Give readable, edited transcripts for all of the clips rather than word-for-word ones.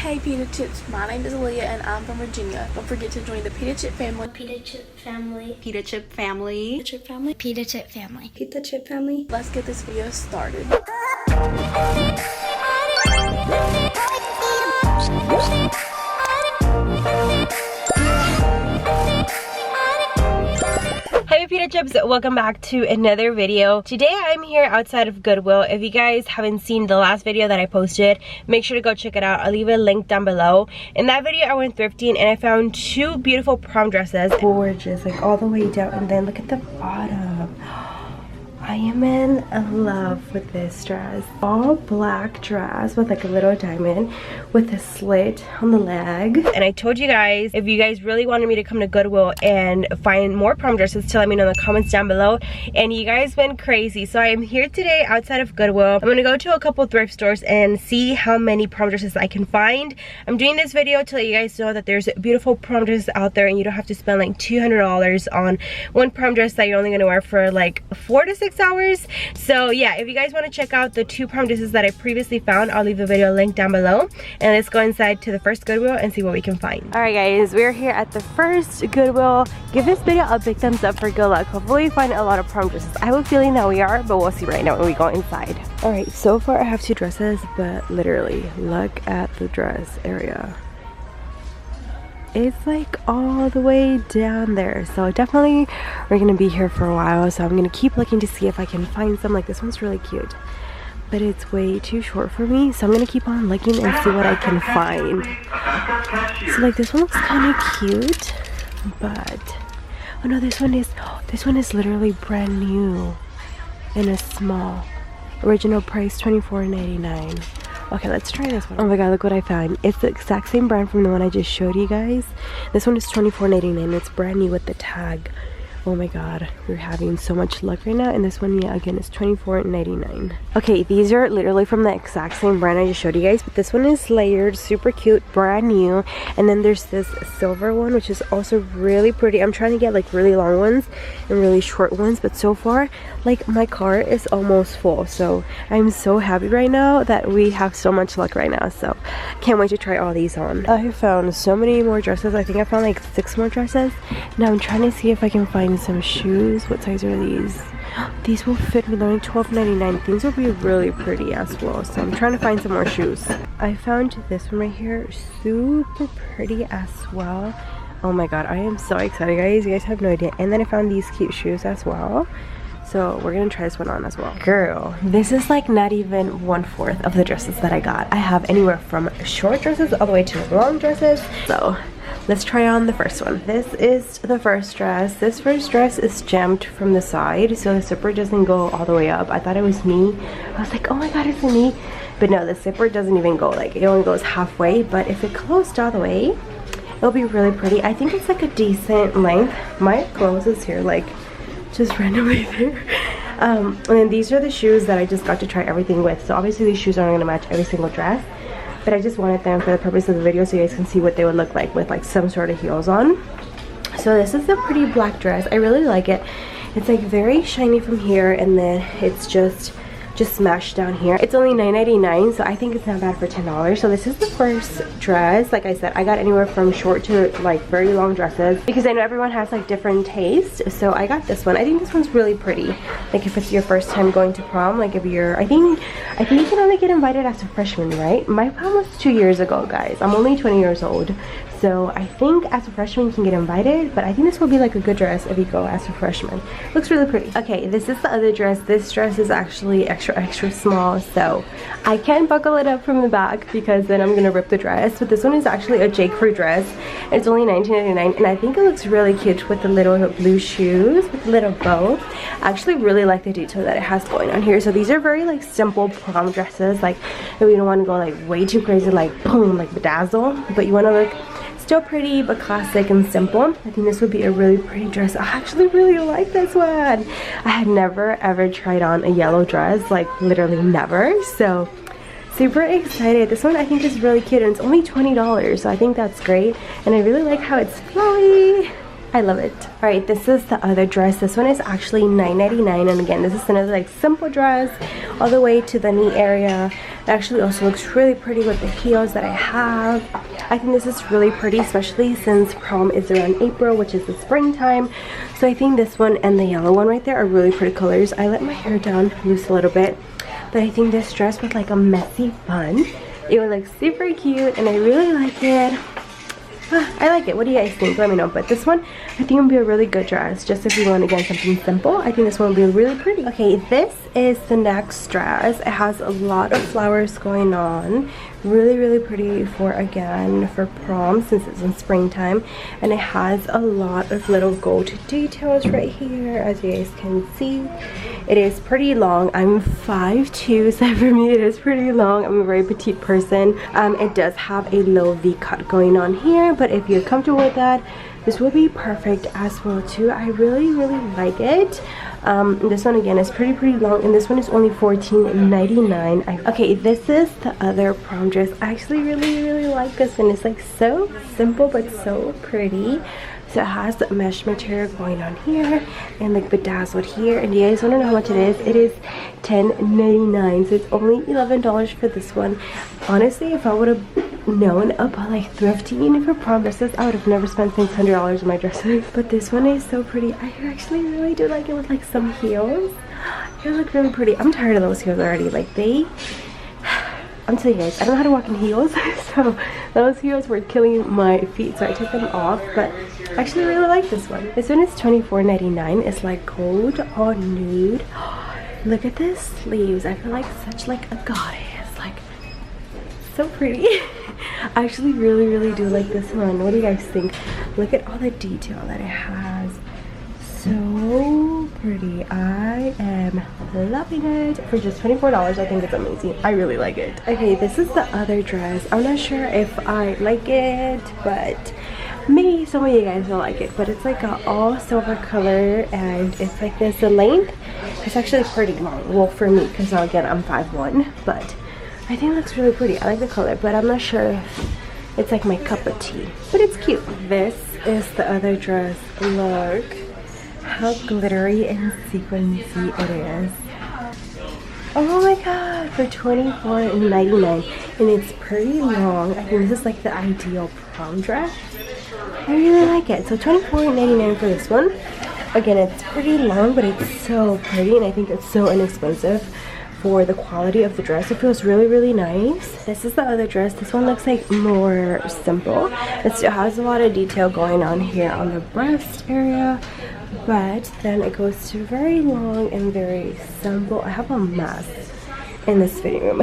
Hey Pita Chips, my name is Leah and I'm from Virginia. Don't forget to join the Pita Chip family. Pita Chip family. Pita Chip family. Pita Chip family. Pita Chip family. Pita Chip family. Let's get this video started. Hey Pita Chips, welcome back to another video. Today I'm here outside of Goodwill. If you guys haven't seen the last video that I posted, make sure to go check it out. I'll leave a link down below. In that video I went thrifting and I found two beautiful prom dresses. Gorgeous, like all the way down, and then look at the bottom. I am in love with this dress. All black dress with like a little diamond with a slit on the leg. And I told you guys, if you guys really wanted me to come to Goodwill and find more prom dresses, to let me know in the comments down below. And you guys went crazy. So I am here today outside of Goodwill. I'm gonna go to a couple thrift stores and see how many prom dresses I can find. I'm doing this video to let you guys know that there's beautiful prom dresses out there and you don't have to spend like $200 on one prom dress that you're only gonna wear for like 4 to 6 hours. So yeah, if you guys want to check out the two prom dresses that I previously found, I'll leave the video link down below. And let's go inside to the first Goodwill and see what we can find. Alright guys, we're here at the first Goodwill. Give this video a big thumbs up for good luck. Hopefully we find a lot of prom dresses. I have a feeling that we are, but we'll see right now when we go inside. Alright, so far I have two dresses, but literally look at the dress area. It's like all the way down there, so definitely we're gonna be here for a while. So I'm gonna keep looking to see if I can find some. Like this one's really cute, but it's way too short for me, so I'm gonna keep on looking and see what I can find. So like this one looks kind of cute, but oh no, this one is literally brand new in a small. Original price $24.99. Okay, let's try this one. Oh my god, look what I found. It's the exact same brand from the one I just showed you guys. This one is $24.99. It's brand new with the tag. Oh my god, we're having so much luck right now. And this one, yeah, again, is $24.99. Okay, these are literally from the exact same brand I just showed you guys, but this one is layered, super cute, brand new. And then there's this silver one, which is also really pretty. I'm trying to get like really long ones and really short ones, but so far, like my cart is almost full. So I'm so happy right now that we have so much luck right now. So can't wait to try all these on. I found so many more dresses. I think I found like 6 more dresses. Now I'm trying to see if I can find some shoes. What size are these? These will fit me. They're only $12.99. These will be really pretty as well. So I'm trying to find some more shoes. I found this one right here, super pretty as well. Oh my god, I am so excited, guys. You guys have no idea. And then I found these cute shoes as well. So we're gonna try this one on as well. Girl, this is like not even 1/4 of the dresses that I got. I have anywhere from short dresses all the way to long dresses. So let's try on the first one. This is the first dress. This first dress is jammed from the side, so the zipper doesn't go all the way up. I thought it was me. I was like, oh my god, it's me. But no, the zipper doesn't even go, like it only goes halfway. But if it closed all the way, it'll be really pretty. I think it's like a decent length. My clothes is here, like just randomly there. And then these are the shoes that I just got to try everything with. So obviously these shoes aren't gonna match every single dress, but I just wanted them for the purpose of the video so you guys can see what they would look like with like some sort of heels on. So this is a pretty black dress. I really like it. It's like very shiny from here, and then it's just smashed down here. It's only $9.99, so I think it's not bad for $10. So this is the first dress. Like I said, I got anywhere from short to like very long dresses because I know everyone has like different tastes. So I got this one. I think this one's really pretty. Like if it's your first time going to prom, like if you're, I think you can only get invited as a freshman, right? My prom was 2 years ago, guys. I'm only 20 years old. So I think as a freshman you can get invited, but I think this will be like a good dress if you go as a freshman. Looks really pretty. Okay, this is the other dress. This dress is actually extra small, so I can't buckle it up from the back because then I'm gonna rip the dress. But this one is actually a J. Crew dress. It's only $19.99, and I think it looks really cute with the little blue shoes with the little bow. I actually really like the detail that it has going on here. So these are very like simple prom dresses. Like if you don't want to go like way too crazy, like boom, like bedazzle, but you want to look still pretty but classic and simple. I think this would be a really pretty dress. I actually really like this one. I had never ever tried on a yellow dress, like literally never. So super excited. This one I think is really cute, and it's only $20, so I think that's great. And I really like how it's flowy. I love it. All right, this is the other dress. This one is actually $9.99, and again, this is another like simple dress all the way to the knee area. It actually also looks really pretty with the heels that I have. I think this is really pretty, especially since prom is around April, which is the springtime. So I think this one and the yellow one right there are really pretty colors. I let my hair down loose a little bit, but I think this dress with like a messy bun, it would look super cute, and I really like it. I like it. What do you guys think? Let me know. But this one, I think would be a really good dress. Just if you want, again, something simple, I think this one would be really pretty. Okay, this is the next dress. It has a lot of flowers going on. Really, really pretty for, again, for prom, since it's in springtime. And it has a lot of little gold details right here, as you guys can see. It is pretty long. I'm 5'2", so for me it is pretty long. I'm a very petite person. It does have a low V cut going on here, but if you're comfortable with that, this will be perfect as well too. I really, really like it. This one again is pretty long, and this one is only $14.99. Okay, this is the other prom dress. I actually really like this one. It's like so simple but so pretty. So it has the mesh material going on here and like bedazzled here, and you guys want to know how much it is? It is $10.99, so it's only $11 for this one. Honestly, if I would have known about like thrifting for prom dresses, I would have never spent $600 on my dresses. But this one is so pretty. I actually really do like it with like some heels. They look really pretty. I'm tired of those heels already. Like I'm telling you guys, I don't know how to walk in heels, so those heels were killing my feet, so I took them off. But I actually really like this one. This one is $24.99. It's like gold or nude. Look at the sleeves. I feel like such like a goddess. Like, so pretty. I actually really do like this one. What do you guys think? Look at all the detail that it has. So pretty. I am loving it. For just $24, I think it's amazing. I really like it. Okay, this is the other dress. I'm not sure if I like it, but maybe some of you guys will like it. But it's like a all silver color, and it's like this. The length is actually pretty long. Well, for me, because again, I'm 5'1", but I think it looks really pretty. I like the color, but I'm not sure if it's like my cup of tea. But it's cute. This is the other dress. Look how glittery and sequincy it is. Oh my god, for $24.99, and it's pretty long. I think this is like the ideal prom dress. I really like it. So $24.99 for this one. Again, it's pretty long, but it's so pretty, and I think it's so inexpensive for the quality of the dress. It feels really nice. This is the other dress. This one looks like more simple. It still has a lot of detail going on here on the breast area, but then it goes to very long and very simple. I have a mess in this fitting room.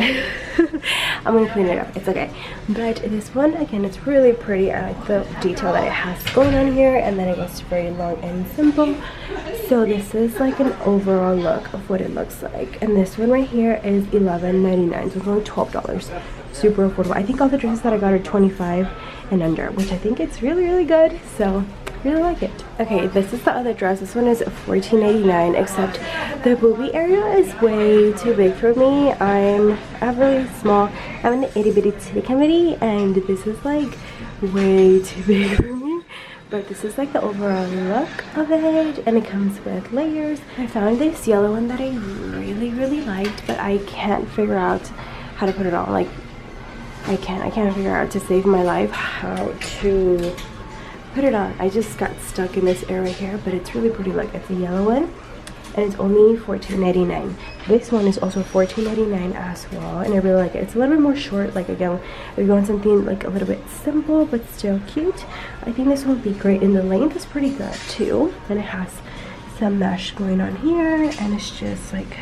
I'm gonna clean it up, it's okay. But this one, again, it's really pretty. I like the detail that it has going on here, and then it goes to very long and simple. So this is like an overall look of what it looks like. And this one right here is $11.99, so it's only $12. Super affordable. I think all the dresses that I got are $25 and under, which I think it's really good. So really like it. Okay, this is the other dress. This one is $14.99, except the boobie area is way too big for me. I'm really small. I'm in the itty bitty titty committee, and this is like way too big for me. But this is like the overall look of it, and it comes with layers. I found this yellow one that I really liked, but I can't figure out how to put it on. Like, I can't figure out, to save my life, how to put it on. I just got stuck in this area here, but it's really pretty. Look, it's a yellow one, and it's only $14.99. This one is also $14.99 as well, and I really like it. It's a little bit more short. Like, again, if you want something like a little bit simple but still cute, I think this one would be great. And the length is pretty good too, and it has some mesh going on here, and it's just like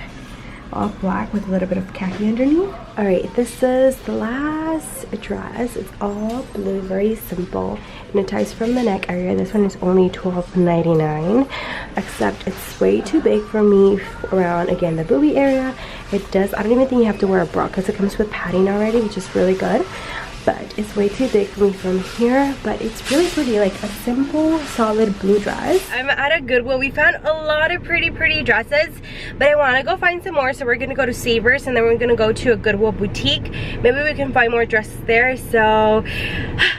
all black with a little bit of khaki underneath. All right, this is the last dress. It's all blue, very simple, and it ties from the neck area. This one is only $12.99, except it's way too big for me around, again, the boobie area. It does, I don't even think you have to wear a bra because it comes with padding already, which is really good. but it's way too big for me from here. But it's really pretty, like a simple solid blue dress. I'm at a Goodwill. We found a lot of pretty dresses, but I want to go find some more, so we're gonna go to Savers and then we're gonna go to a Goodwill boutique. Maybe we can find more dresses there. So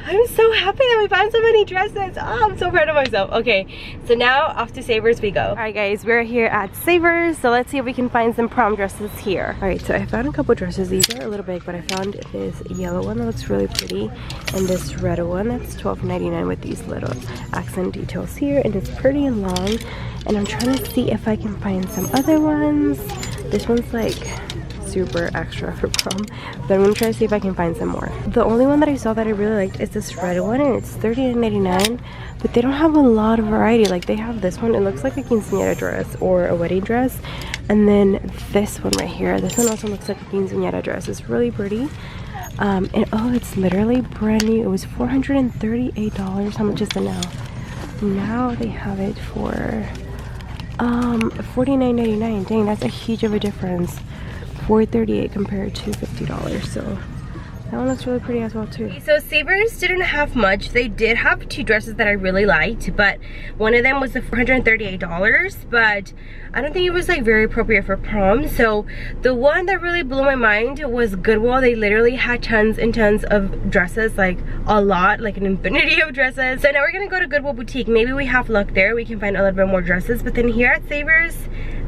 I'm so happy that we found so many dresses. Oh, I'm so proud of myself. Okay, so now off to Savers we go. All right guys, we're here at Savers, so let's see if we can find some prom dresses here. All right, so I found a couple dresses. These are a little big, but I found this yellow one that looks really pretty and this red one that's $12.99 with these little accent details here, and it's pretty long. And I'm trying to see if I can find some other ones. This one's like super extra for prom, but I'm gonna try to see if I can find some more. The only one that I saw that I really liked is this red one, and it's $39.99, but they don't have a lot of variety. Like they have this one, it looks like a quinceañera dress or a wedding dress, and then this one right here, this one also looks like a quinceañera dress. It's really pretty. And oh, it's literally brand new. It was $438. How much is it now? Now they have it for $49.99. Dang, that's a huge of a difference. $438 compared to $50. So that one looks really pretty as well too. Okay, so Savers didn't have much. They did have two dresses that I really liked, but one of them was the $438, but I don't think it was like very appropriate for prom. So the one that really blew my mind was Goodwill. They literally had tons and tons of dresses, like a lot, like an infinity of dresses. So now we're gonna go to Goodwill boutique. Maybe we have luck there, we can find a little bit more dresses, but then here at Savers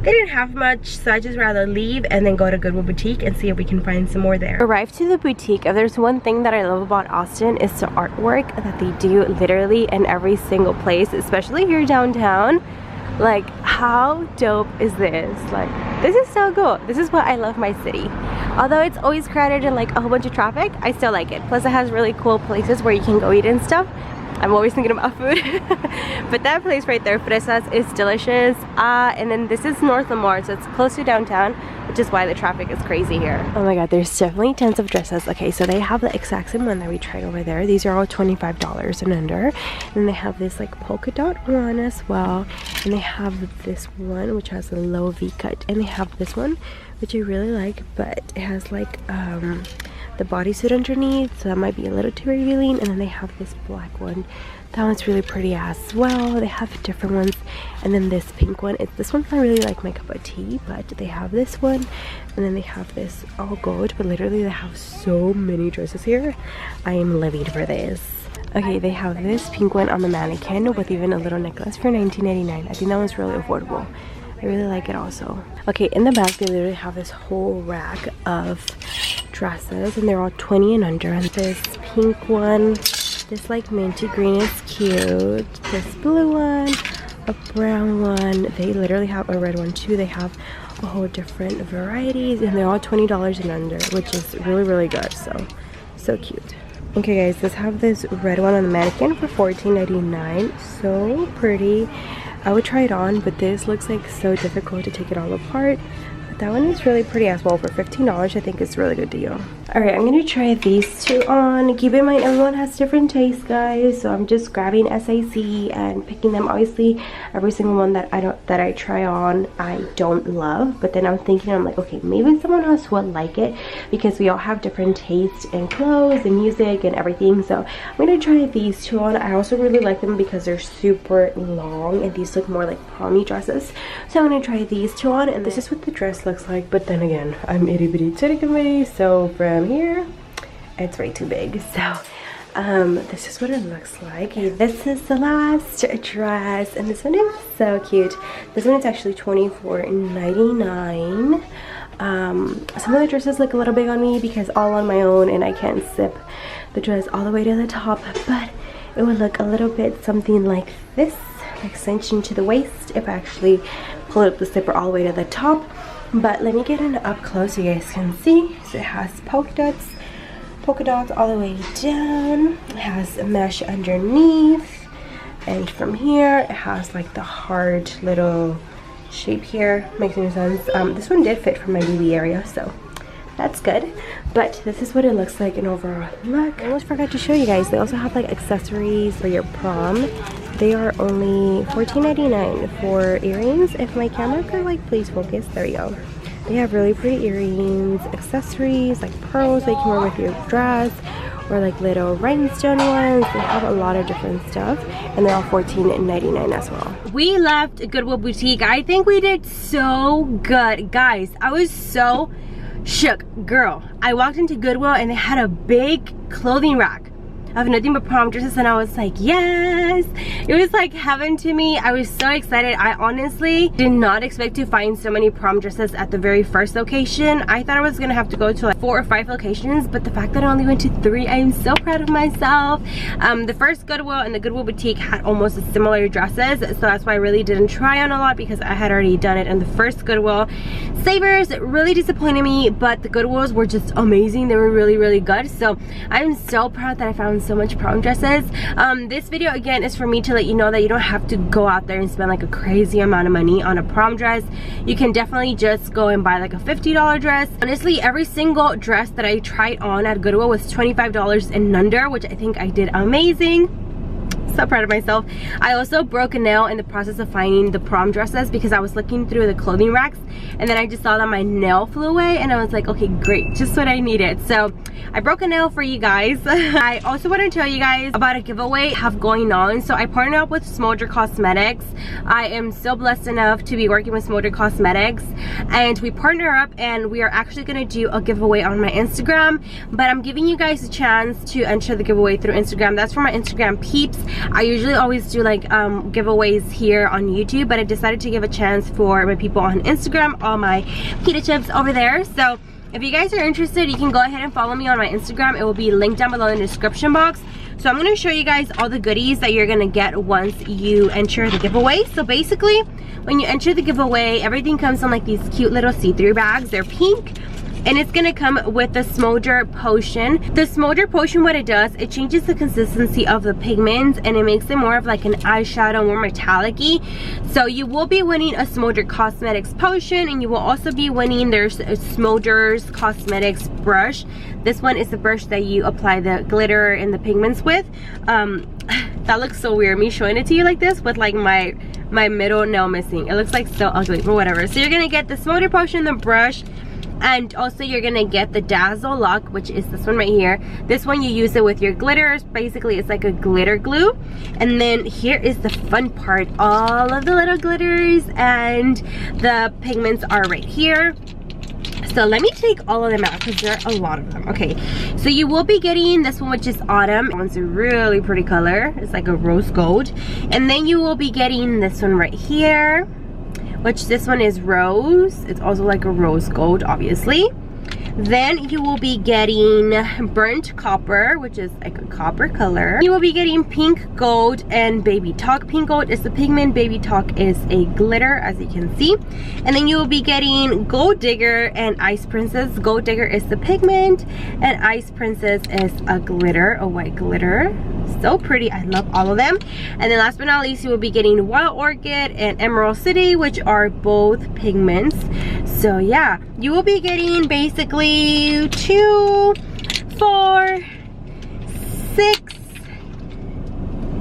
they didn't have much, so I just rather leave and then go to Goodwill boutique and see if we can find some more there. Arrived to the boutique. If there's one thing that I love about Austin, is the artwork that they do literally in every single place, especially here downtown. Like, how dope is this? Like, this is so cool. This is why I love my city. Although it's always crowded and like a whole bunch of traffic, I still like it. Plus it has really cool places where you can go eat and stuff. I'm always thinking about food. But that place right there, Fresas, is delicious. And then this is North Lamar, so it's close to downtown, which is why the traffic is crazy here. Oh my god, there's definitely tons of dresses. Okay, so they have the exact same one that we tried over there. These are all $25 and under. And they have this like polka dot one as well. And they have this one which has a low V cut. And they have this one which I really like, but it has like the bodysuit underneath, so that might be a little too revealing. And then they have this black one. That one's really pretty as well. They have different ones. And then this pink one, this one's not really like my cup of tea, but they have this one. And then they have this all gold, but literally they have so many dresses here. I am living for this. Okay, they have this pink one on the mannequin with even a little necklace for $19.99. I think that one's really affordable. I really like it also. Okay, in the back they literally have this whole rack of dresses, and they're all 20 and under. And this pink one, this like minty green is cute. This blue one, a brown one. They literally have a red one too. They have a whole different varieties, and they're all $20 and under, which is really good. So cute. Okay guys, let's have this red one on the mannequin for $14.99. So pretty. I would try it on, but this looks like so difficult to take it all apart. But that one is really pretty as well. For $15, I think it's a really good deal. Alright, I'm gonna try these two on. Keep in mind, everyone has different tastes, guys. So I'm just grabbing SAC and picking them. Obviously, every single one that I try on, I don't love. But then I'm like, okay, maybe someone else would like it, because we all have different tastes in clothes and music and everything. So I'm gonna try these two on. I also really like them because they're super long, and these look more like prom-y dresses. So I'm gonna try these two on, and this is what the dress looks like. But then again, I'm itty bitty titty committee, so from here it's way too big. So this is what it looks like. Okay, this is the last dress, and this one is so cute. This one is actually $24.99. Some of the dresses look a little big on me because all on my own, and I can't zip the dress all the way to the top, but it would look a little bit something like this, like cinching to the waist, if I actually pull up the zipper all the way to the top. But let me get in up close so you guys can see. So it has polka dots all the way down. It has a mesh underneath, and from here it has like the hard little shape here. Makes no sense. This one did fit for my BB area, so that's good. But this is what it looks like in overall look. I almost forgot to show you guys, they also have like accessories for your prom. They are only $14.99 for earrings. If my camera could like please focus, there you go. They have really pretty earrings, accessories like pearls that you can wear with your dress, or like little rhinestone ones. They have a lot of different stuff, and they're all $14.99 as well. We left Goodwill Boutique. I think we did so good, guys. I was so shook, girl. I walked into Goodwill and they had a big clothing rack of nothing but prom dresses, and I was like, yes, it was like heaven to me. I was so excited. I honestly did not expect to find so many prom dresses at the very first location. I thought I was gonna have to go to like 4 or 5 locations, but the fact that I only went to 3, I am so proud of myself. The first Goodwill and the Goodwill Boutique had almost similar dresses, so that's why I really didn't try on a lot, because I had already done it in the first Goodwill. Savers really disappointed me, but the Goodwills were just amazing. They were really, really good. So I'm so proud that I found so much prom dresses. This video again is for me to let you know that you don't have to go out there and spend like a crazy amount of money on a prom dress. You can definitely just go and buy like a $50 dress. Honestly, every single dress that I tried on at Goodwill was $25 and under, which I think I did amazing. So proud of myself. I also broke a nail in the process of finding the prom dresses, because I was looking through the clothing racks and then I just saw that my nail flew away, and I was like, okay, great, just what I needed. So I broke a nail for you guys. I also want to tell you guys about a giveaway I have going on. So I partnered up with Smolder Cosmetics. I am so blessed enough to be working with Smolder Cosmetics, and we partner up and we are actually going to do a giveaway on my Instagram, but I'm giving you guys a chance to enter the giveaway through Instagram. That's for my Instagram peeps. I usually always do like giveaways here on YouTube, but I decided to give a chance for my people on Instagram, all my pita chips over there. So if you guys are interested, you can go ahead and follow me on my Instagram. It will be linked down below in the description box. So I'm going to show you guys all the goodies that you're going to get once you enter the giveaway. So basically, when you enter the giveaway, everything comes in like these cute little see-through bags. They're pink. And it's gonna come with the Smolder Potion. The Smolder Potion, what it does, it changes the consistency of the pigments and it makes it more of like an eyeshadow, more metallic-y. So you will be winning a Smolder Cosmetics Potion, and you will also be winning their Smolder's Cosmetics brush. This one is the brush that you apply the glitter and the pigments with. That looks so weird, me showing it to you like this with like my middle nail missing. It looks like so ugly, but whatever. So you're gonna get the Smolder Potion, the brush, and also you're gonna get the Dazzle Lock, which is this one right here. This one you use it with your glitters. Basically it's like a glitter glue. And then here is the fun part. All of the little glitters and the pigments are right here. So let me take all of them out because there are a lot of them. Okay, so you will be getting this one, which is Autumn. It's a really pretty color. It's like a rose gold. And then you will be getting this one right here, which this one is Rose. It's also like a rose gold, obviously. Then you will be getting Burnt Copper, which is like a copper color. You will be getting Pink Gold and Baby Talk. Pink Gold is the pigment, Baby Talk is a glitter, as you can see. And then you will be getting Gold Digger and Ice Princess. Gold Digger is the pigment and Ice Princess is a glitter, a white glitter. So pretty, I love all of them. And then last but not least, you will be getting Wild Orchid and Emerald City, which are both pigments. So yeah, you will be getting basically 2, 4, 6,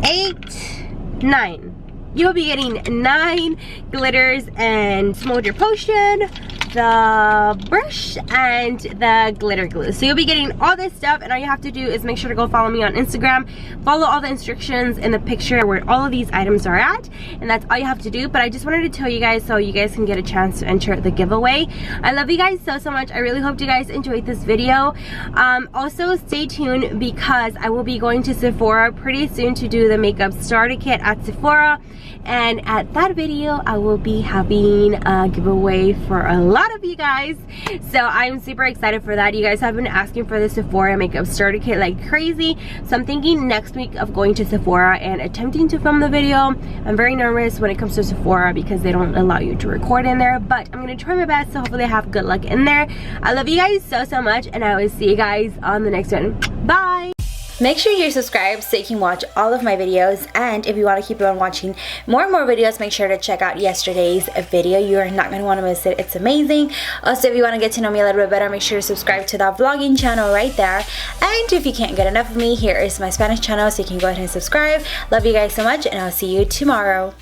8, 9. You will be getting 9 glitters and Smolder Potion, the brush, and the glitter glue. So you'll be getting all this stuff, and all you have to do is make sure to go follow me on Instagram. Follow all the instructions in the picture where all of these items are at, and that's all you have to do. But I just wanted to tell you guys so you guys can get a chance to enter the giveaway. I love you guys so much. I really hope you guys enjoyed this video. Also stay tuned because I will be going to Sephora pretty soon to do the makeup starter kit at Sephora, and at that video I will be having a giveaway for a lot of you guys. So I'm super excited for that. You guys have been asking for the Sephora makeup starter kit like crazy, so I'm thinking next week of going to Sephora and attempting to film the video. I'm very nervous when it comes to Sephora because they don't allow you to record in there, but I'm gonna try my best, so hopefully I have good luck in there. I love you guys so much, and I will see you guys on the next one. Bye. Make sure you're subscribed so you can watch all of my videos, and if you want to keep on watching more and more videos, make sure to check out yesterday's video. You are not going to want to miss it. It's amazing. Also, if you want to get to know me a little bit better, make sure to subscribe to that vlogging channel right there. And if you can't get enough of me, here is my Spanish channel, so you can go ahead and subscribe. Love you guys so much, and I'll see you tomorrow.